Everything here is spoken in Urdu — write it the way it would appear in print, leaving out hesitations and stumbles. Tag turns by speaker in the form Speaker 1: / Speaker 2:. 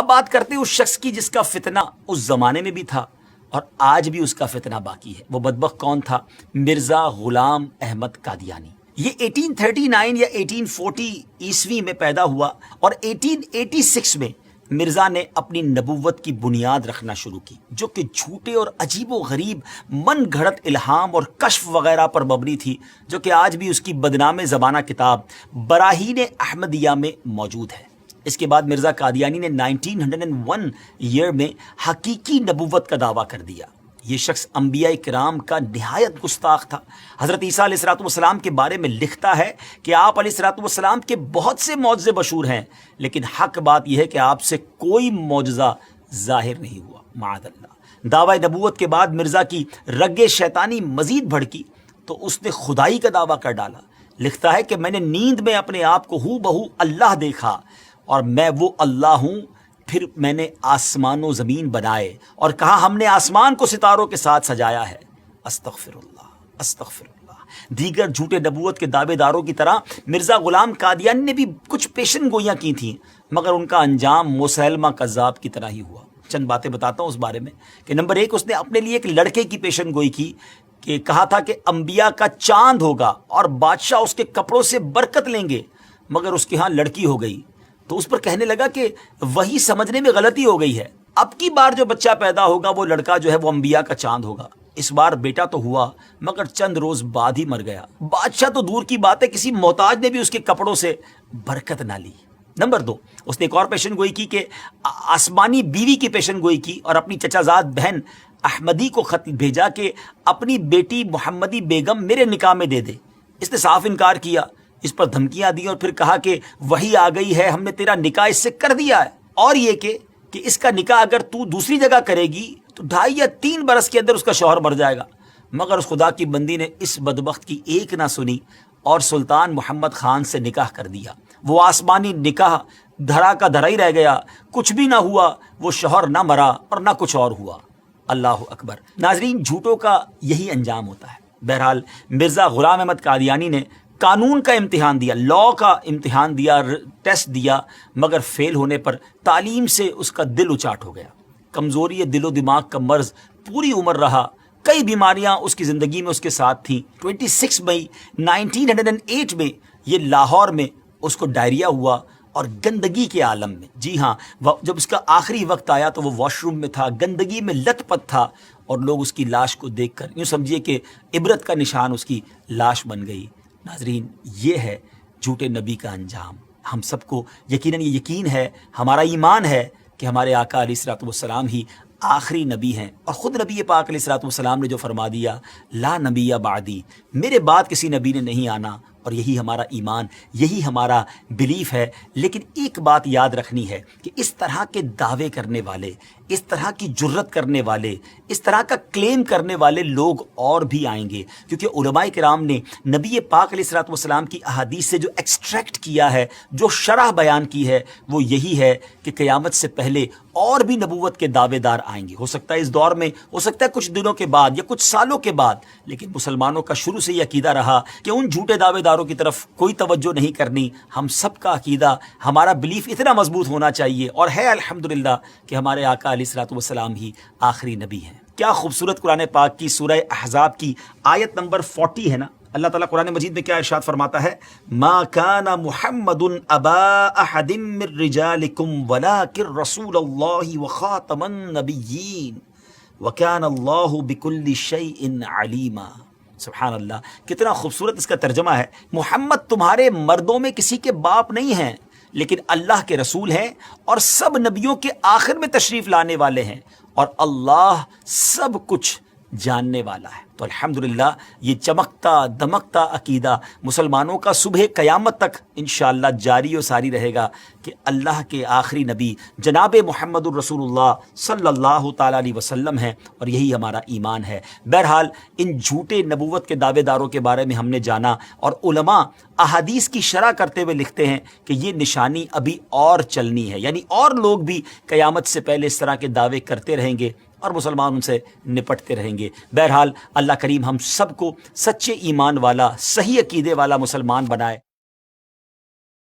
Speaker 1: اب بات کرتے ہیں اس شخص کی جس کا فتنہ اس زمانے میں بھی تھا اور آج بھی اس کا فتنہ باقی ہے۔ وہ بدبخت کون تھا؟ مرزا غلام احمد قادیانی۔ یہ 1839 یا 1840 عیسوی میں پیدا ہوا اور 1886 میں مرزا نے اپنی نبوت کی بنیاد رکھنا شروع کی، جو کہ جھوٹے اور عجیب و غریب من گھڑت الہام اور کشف وغیرہ پر مبنی تھی، جو کہ آج بھی اس کی بدنام زمانہ کتاب براہین احمدیہ میں موجود ہے۔ اس کے بعد مرزا قادیانی نے 1901 ایئر میں حقیقی نبوت کا دعویٰ کر دیا۔ یہ شخص انبیاء کرام کا نہایت گستاخ تھا۔ حضرت عیسیٰ علیہ السلام کے بارے میں لکھتا ہے کہ آپ علیہ السلام کے بہت سے معجزے مشہور ہیں، لیکن حق بات یہ ہے کہ آپ سے کوئی معجزہ ظاہر نہیں ہوا، معاذ اللہ۔ دعوی نبوت کے بعد مرزا کی رگ شیطانی مزید بھڑکی تو اس نے خدائی کا دعویٰ کر ڈالا۔ لکھتا ہے کہ میں نے نیند میں اپنے آپ کو ہو بہو اللہ دیکھا اور میں وہ اللہ ہوں۔ پھر میں نے آسمان و زمین بنائے اور کہا ہم نے آسمان کو ستاروں کے ساتھ سجایا ہے۔ استغفر اللہ، استغفر اللہ۔ دیگر جھوٹے نبوت کے دعوے داروں کی طرح مرزا غلام قادیانی نے بھی کچھ پیشن گوئیاں کی تھیں، مگر ان کا انجام مسیلمہ کذاب کی طرح ہی ہوا۔ چند باتیں بتاتا ہوں اس بارے میں کہ نمبر 1، اس نے اپنے لیے ایک لڑکے کی پیشن گوئی کی کہ کہا تھا کہ انبیاء کا چاند ہوگا اور بادشاہ اس کے کپڑوں سے برکت لیں گے، مگر اس کے ہاں لڑکی ہو گئی تو اس پر کہنے لگا کہ وہی سمجھنے میں غلطی ہو گئی ہے، اب کی بار جو بچہ پیدا ہوگا وہ لڑکا جو ہے وہ انبیاء کا چاند ہوگا۔ اس بار بیٹا تو ہوا مگر چند روز بعد ہی مر گیا۔ بادشاہ تو دور کی بات ہے، کسی محتاج نے بھی اس کے کپڑوں سے برکت نہ لی۔ نمبر 2، اس نے ایک اور پیشن گوئی کی کہ آسمانی بیوی کی پیشن گوئی کی اور اپنی چچا زاد بہن احمدی کو خط بھیجا کہ اپنی بیٹی محمدی بیگم میرے نکاح میں دے دے۔ اس نے صاف انکار کیا، اس پر دھمکیاں دی اور پھر کہا کہ وہی آ گئی ہے، ہم نے تیرا نکاح اس سے کر دیا ہے، اور یہ کہ اس کا نکاح اگر تو دوسری جگہ کرے گی تو 2.5 یا 3 برس کے اندر اس کا شوہر مر جائے گا۔ مگر اس خدا کی بندی نے اس بدبخت کی ایک نہ سنی اور سلطان محمد خان سے نکاح کر دیا۔ وہ آسمانی نکاح دھرا کا دھرا ہی رہ گیا، کچھ بھی نہ ہوا، وہ شوہر نہ مرا اور نہ کچھ اور ہوا۔ اللہ اکبر۔ ناظرین، جھوٹوں کا یہی انجام ہوتا ہے۔ بہرحال مرزا غلام احمد قادیانی نے قانون کا امتحان دیا، لاء کا امتحان دیا، ٹیسٹ دیا، مگر فیل ہونے پر تعلیم سے اس کا دل اچاٹ ہو گیا۔ کمزوری دل و دماغ کا مرض پوری عمر رہا، کئی بیماریاں اس کی زندگی میں اس کے ساتھ تھیں۔ 26 مئی 1908 میں یہ لاہور میں اس کو ڈائریا ہوا اور گندگی کے عالم میں، جی ہاں، جب اس کا آخری وقت آیا تو وہ واش روم میں تھا، گندگی میں لت پت تھا اور لوگ اس کی لاش کو دیکھ کر یوں سمجھیے کہ عبرت کا نشان اس کی لاش بن گئی۔ ناظرین، یہ ہے جھوٹے نبی کا انجام۔ ہم سب کو یقیناً یہ یقین ہے، ہمارا ایمان ہے کہ ہمارے آقا علیہ الصلوۃ والسلام ہی آخری نبی ہیں، اور خود نبی پاک علیہ الصلوۃ والسلام نے جو فرما دیا لا نبی بعدی، میرے بعد کسی نبی نے نہیں آنا، اور یہی ہمارا ایمان، یہی ہمارا بلیف ہے۔ لیکن ایک بات یاد رکھنی ہے کہ اس طرح کے دعوے کرنے والے، اس طرح کی جرت کرنے والے، اس طرح کا کلیم کرنے والے لوگ اور بھی آئیں گے، کیونکہ علماء کرام نے نبی پاک علیہ الصلوۃ والسلام کی احادیث سے جو ایکسٹریکٹ کیا ہے، جو شرح بیان کی ہے، وہ یہی ہے کہ قیامت سے پہلے اور بھی نبوت کے دعوے دار آئیں گے۔ ہو سکتا ہے اس دور میں، ہو سکتا ہے کچھ دنوں کے بعد یا کچھ سالوں کے بعد، لیکن مسلمانوں کا شروع سے یہ عقیدہ رہا کہ ان جھوٹے دعوے داروں کی طرف کوئی توجہ نہیں کرنی۔ ہم سب کا عقیدہ، ہمارا بلیف اتنا مضبوط ہونا چاہیے، اور ہے الحمدللہ کہ ہمارے آقا علیہ الصلوۃ والسلام ہی آخری نبی ہیں۔ کیا خوبصورت قرآن پاک کی سورہ احزاب کی آیت نمبر 40 ہے نا، اللہ تعالیٰ قرآن مجید میں کیا ارشاد فرماتا ہے؟ ما کان محمد ابا احد من رجالکم ولکن رسول اللہ وخاتم النبیین وکان اللہ بکل شیء علیما۔ سبحان اللہ، کتنا خوبصورت اس کا ترجمہ ہے۔ محمد تمہارے مردوں میں کسی کے باپ نہیں ہیں، لیکن اللہ کے رسول ہیں اور سب نبیوں کے آخر میں تشریف لانے والے ہیں، اور اللہ سب کچھ جاننے والا ہے۔ تو الحمدللہ یہ چمکتا دمکتا عقیدہ مسلمانوں کا صبح قیامت تک انشاءاللہ جاری و ساری رہے گا کہ اللہ کے آخری نبی جناب محمد الرسول اللہ صلی اللہ تعالیٰ علیہ وسلم ہیں، اور یہی ہمارا ایمان ہے۔ بہرحال ان جھوٹے نبوت کے دعوے داروں کے بارے میں ہم نے جانا، اور علماء احادیث کی شرح کرتے ہوئے لکھتے ہیں کہ یہ نشانی ابھی اور چلنی ہے، یعنی اور لوگ بھی قیامت سے پہلے اس طرح کے دعوے کرتے رہیں گے اور مسلمان ان سے نپٹتے رہیں گے۔ بہرحال اللہ کریم ہم سب کو سچے ایمان والا، صحیح عقیدے والا مسلمان بنائے۔